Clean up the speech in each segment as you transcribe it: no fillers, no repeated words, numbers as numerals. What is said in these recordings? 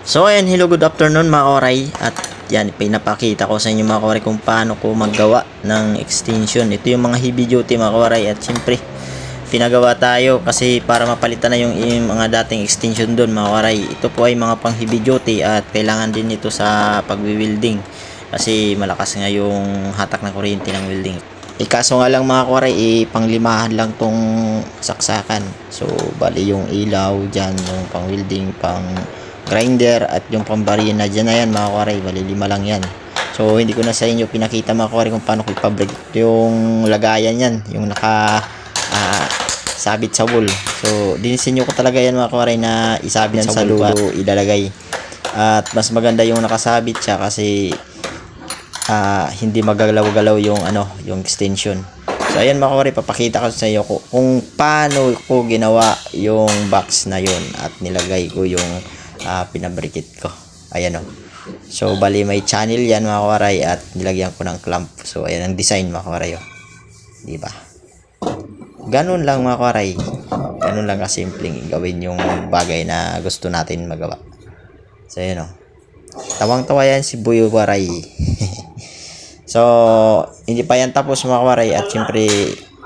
So ayan, hello, good afternoon mga koray. At yan, pinapakita ko sa inyo mga koray kung paano ko maggawa ng extension. Ito yung mga heavy duty mga koray. At siyempre, pinagawa tayo kasi para mapalitan na yung mga dating extension doon mga koray. Ito po ay mga pang heavy duty at kailangan din ito sa pagwi-welding. Kasi malakas nga yung hatak ng kuryente ng welding. Kaso nga lang mga koray, panglimahan lang tong saksakan. So, bali yung ilaw dyan, yung pang welding, pang grinder at yung pambariya na dyan na yan mga koray, bali 5 lang yan. So hindi ko na sa inyo pinakita mga koray kung paano ko ipabrake yung lagayan yan, yung naka sabit sa wall. So dinisenyo ko talaga yan mga koray na isabit sa dulo ilalagay. At mas maganda yung nakasabit siya kasi hindi magagalaw-galaw yung yung extension. So ayan mga koray, papakita ko sa inyo kung paano ko ginawa yung box na yun at nilagay ko yung pinabrikit ko. Ayan o. So bali may channel yan mga kawaray at nilagyan ko ng clamp. So ayan ang design mga kawaray o. Diba? Ganun lang mga kawaray. Ganun lang kasimpleng gawin yung bagay na gusto natin magawa. So ayan o. Tawang-tawa yan si Buyo Waray. So hindi pa yan tapos mga kawaray at syempre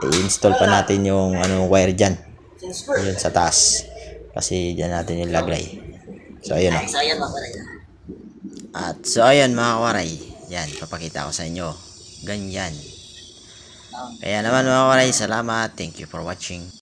i-install pa natin yung wire dyan. Yun sa taas. Kasi dyan natin ilagay. So ayan o. At so ayan mga kawaray. Yan, papakita ko sa inyo. Ganyan. Kaya naman mga kawaray, salamat. Thank you for watching.